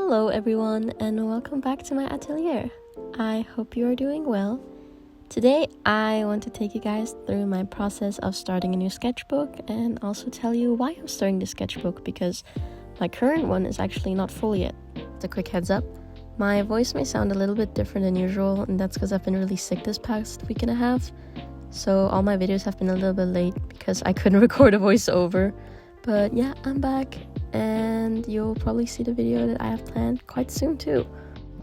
Hello everyone and welcome back to my atelier. I hope you are doing well. Today I want to take you guys through my process of starting a new sketchbook and also tell you why I'm starting the sketchbook, because my current one is actually not full yet. Just a quick heads up, my voice may sound a little bit different than usual, and that's because I've been really sick this past week and a half. So all my videos have been a little bit late because I couldn't record a voiceover. But yeah, I'm back and you'll probably see the video that I have planned quite soon too.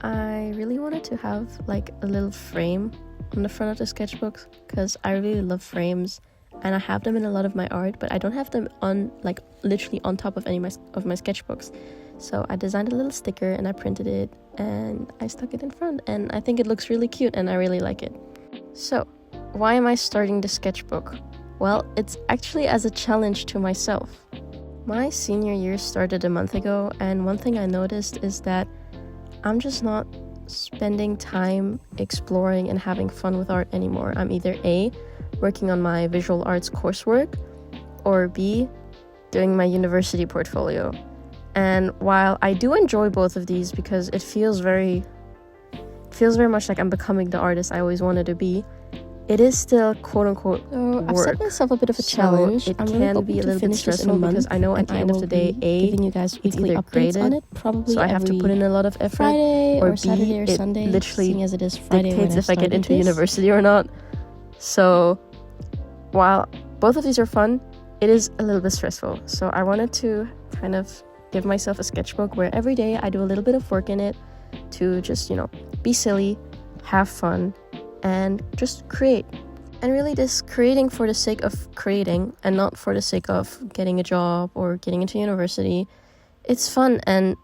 I really wanted to have like a little frame on the front of the sketchbook because I really love frames and I have them in a lot of my art, but I don't have them on like literally on top of any of my sketchbooks. So I designed a little sticker and I printed it and I stuck it in front, and I think it looks really cute and I really like it. So why am I starting the sketchbook? Well, it's actually as a challenge to myself. My senior year started a month ago, and one thing I noticed is that I'm just not spending time exploring and having fun with art anymore. I'm either A, working on my visual arts coursework, or B, doing my university portfolio. And while I do enjoy both of these because it feels very much like I'm becoming the artist I always wanted to be, it is still quote-unquote work. I've set myself a bit of a challenge. It can be a little bit stressful because I know at the end of the day, A, giving you guys it's weekly either updates graded, on it, probably so I have to put in a lot of effort, Friday or B, Saturday or Sunday, it literally seeing as it is Friday dictates when if I get into this. university or not. So while both of these are fun, it is a little bit stressful. So I wanted to kind of give myself a sketchbook where every day I do a little bit of work in it to just, be silly, have fun, and just create. And really just creating for the sake of creating and not for the sake of getting a job or getting into university. It's fun, and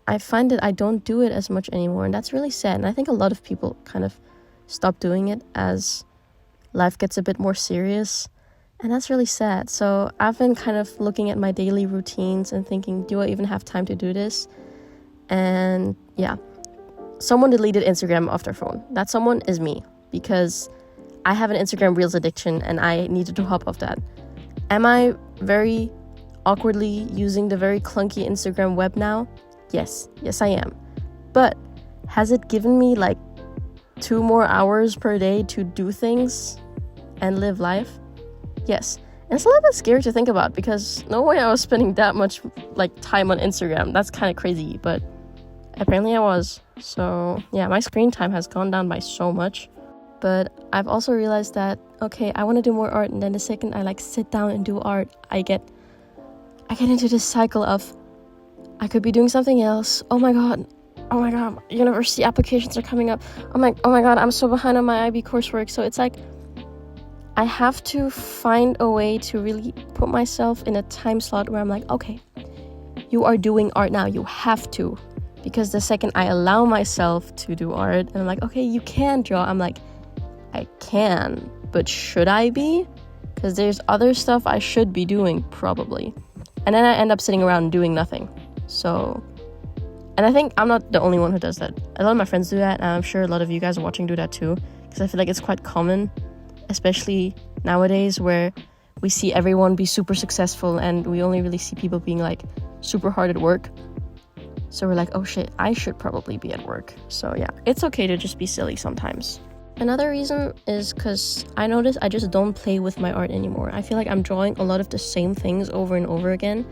I find that I don't do it as much anymore, and that's really sad. And I think a lot of people kind of stop doing it as life gets a bit more serious, and that's really sad. So I've been kind of looking at my daily routines and thinking, do I even have time to do this? And yeah, someone deleted Instagram off their phone. That someone is me, because I have an Instagram Reels addiction and I needed to hop off that. Am I very awkwardly using the very clunky Instagram web now? Yes I am. But has it given me like 2 more hours per day to do things and live life? Yes. And it's a little bit scary to think about because no way I was spending that much like time on Instagram. That's kind of crazy, but apparently I was. So yeah, my screen time has gone down by so much. But I've also realized that, okay, I want to do more art, and then the second I like sit down and do art, I get into this cycle of I could be doing something else. Oh my god, university applications are coming up. Oh my god, I'm so behind on my IB coursework. So it's like I have to find a way to really put myself in a time slot where I'm like, okay, you are doing art now, you have to. Because the second I allow myself to do art and I'm like, okay, you can draw, I'm like, I can, but should I be? Because there's other stuff I should be doing, probably. And then I end up sitting around doing nothing. So, and I think I'm not the only one who does that. A lot of my friends do that, and I'm sure a lot of you guys watching do that too. Because I feel like it's quite common, especially nowadays where we see everyone be super successful and we only really see people being like super hard at work. So we're like, oh shit, I should probably be at work. So yeah, it's okay to just be silly sometimes. Another reason is because I notice I just don't play with my art anymore. I feel like I'm drawing a lot of the same things over and over again.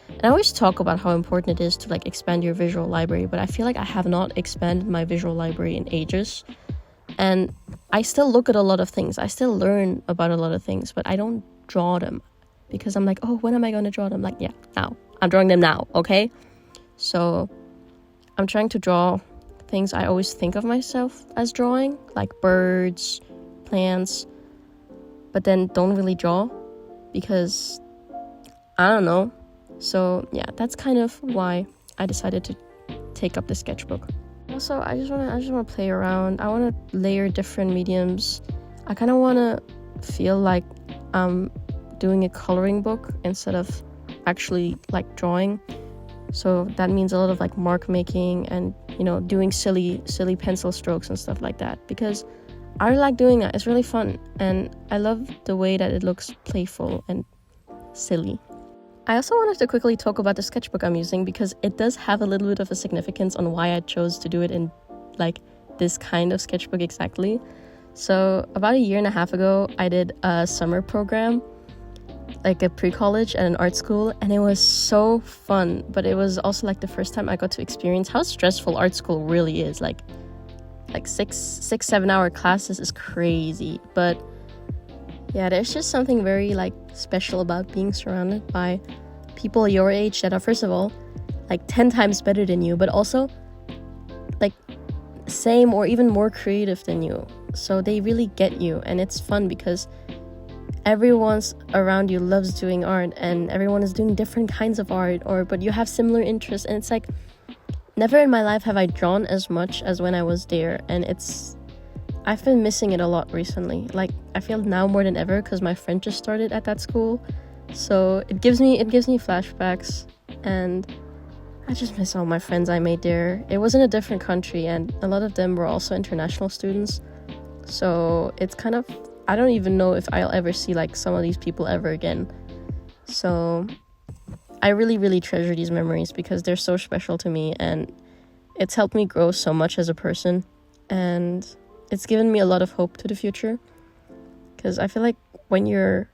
And I always talk about how important it is to like expand your visual library, but I feel like I have not expanded my visual library in ages. And I still look at a lot of things. I still learn about a lot of things, but I don't draw them because I'm like, oh, when am I going to draw them? Like, yeah, now. I'm drawing them now, okay? So I'm trying to draw things I always think of myself as drawing, like birds, plants, but then don't really draw because I don't know. So yeah, that's kind of why I decided to take up the sketchbook. Also, I just want to play around. I want to layer different mediums. I kind of want to feel like I'm doing a coloring book instead of actually like drawing. So that means a lot of like mark making and doing silly pencil strokes and stuff like that, because I like doing that. It's really fun and I love the way that it looks playful and silly. I also wanted to quickly talk about the sketchbook I'm using because it does have a little bit of a significance on why I chose to do it in like this kind of sketchbook exactly. So about 1.5 years ago, I did a summer program, like a pre-college at an art school, and it was so fun. But it was also like the first time I got to experience how stressful art school really is. Like 6-7 hour classes is crazy. But yeah, there's just something very like special about being surrounded by people your age that are, first of all, like 10 times better than you, but also like same or even more creative than you. So they really get you, and it's fun because everyone's around you loves doing art, and everyone is doing different kinds of art, but you have similar interests. And it's like, never in my life have I drawn as much as when I was there, and I've been missing it a lot recently. Like, I feel now more than ever because my friend just started at that school, so it gives me flashbacks, and I just miss all my friends I made there. It was in a different country, and a lot of them were also international students, so it's kind of, I don't even know if I'll ever see like some of these people ever again. So I really, really treasure these memories because they're so special to me, and it's helped me grow so much as a person, and it's given me a lot of hope to the future. Because I feel like when you're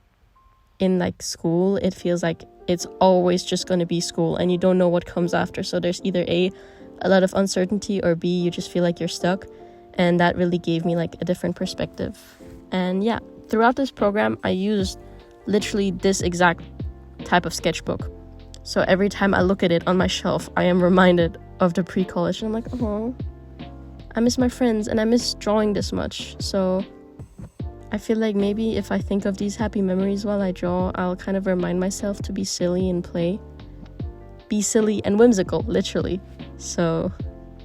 in like school, it feels like it's always just going to be school and you don't know what comes after. So there's either a lot of uncertainty, or B, you just feel like you're stuck. And that really gave me like a different perspective. And yeah, throughout this program, I used literally this exact type of sketchbook. So every time I look at it on my shelf, I am reminded of the pre-college. And I'm like, oh, I miss my friends and I miss drawing this much. So I feel like maybe if I think of these happy memories while I draw, I'll kind of remind myself to be silly and play. Be silly and whimsical, literally. So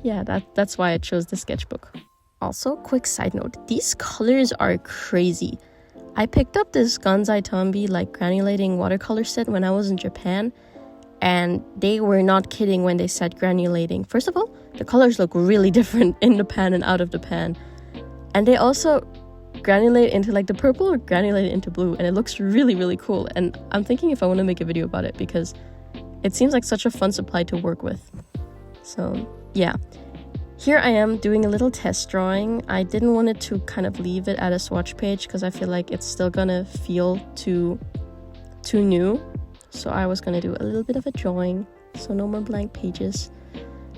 yeah, that's why I chose the sketchbook. Also, quick side note, these colors are crazy. I picked up this Gansai Tombi like granulating watercolor set when I was in Japan, and they were not kidding when they said granulating. First of all, the colors look really different in the pan and out of the pan. And they also granulate into like the purple or granulate into blue, and it looks really, really cool. And I'm thinking if I want to make a video about it because it seems like such a fun supply to work with. So yeah. Here I am doing a little test drawing. I didn't want it to kind of leave it at a swatch page because I feel like it's still gonna feel too new. So I was gonna do a little bit of a drawing, so no more blank pages.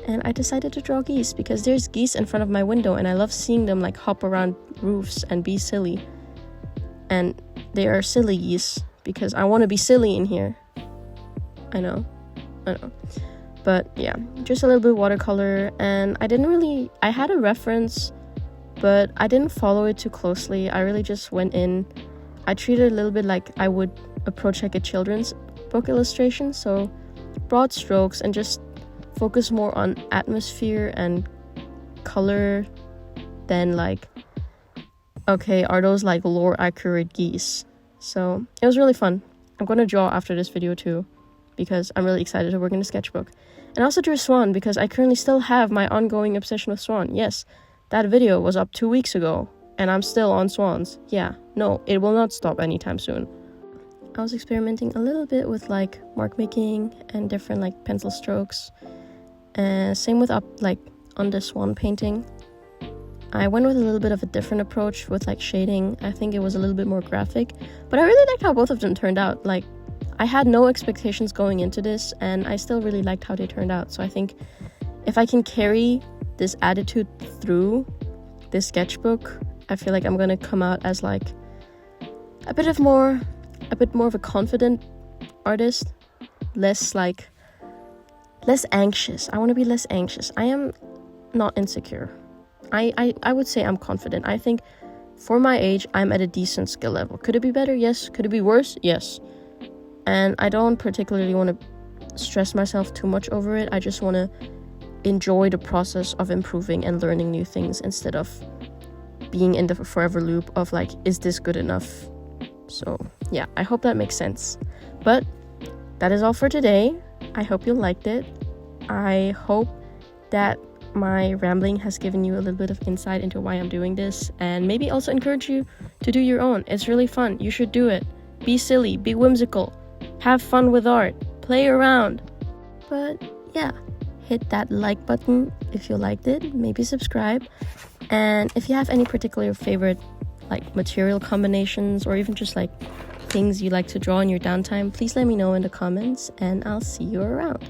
And I decided to draw geese because there's geese in front of my window, and I love seeing them like hop around roofs and be silly. And they are silly geese because I want to be silly in here. I know. But yeah, just a little bit of watercolor, and I had a reference, but I didn't follow it too closely. I really just went in. I treated it a little bit like I would approach like a children's book illustration, so broad strokes and just focus more on atmosphere and color than like, okay, are those like lore accurate geese? So it was really fun. I'm gonna draw after this video too, because I'm really excited to work in the sketchbook. And I also drew a swan because I currently still have my ongoing obsession with swan. Yes, that video was up 2 weeks ago and I'm still on swans. Yeah, no, it will not stop anytime soon. I was experimenting a little bit with like mark making and different like pencil strokes. And same with on the swan painting. I went with a little bit of a different approach with like shading. I think it was a little bit more graphic, but I really liked how both of them turned out. Like, I had no expectations going into this, and I still really liked how they turned out. So I think if I can carry this attitude through this sketchbook, I feel like I'm gonna come out as like a bit more of a confident artist, less anxious. I want to be less anxious. I am not insecure. I would say I'm confident. I think for my age, I'm at a decent skill level. Could it be better? Yes. Could it be worse? Yes. And I don't particularly want to stress myself too much over it. I just want to enjoy the process of improving and learning new things instead of being in the forever loop of like, is this good enough? So yeah, I hope that makes sense. But that is all for today. I hope you liked it. I hope that my rambling has given you a little bit of insight into why I'm doing this, and maybe also encourage you to do your own. It's really fun. You should do it. Be silly, be whimsical, have fun with art, play around. But yeah, hit that like button if you liked it, maybe subscribe. And if you have any particular favorite like material combinations or even just like things you like to draw in your downtime, please let me know in the comments and I'll see you around.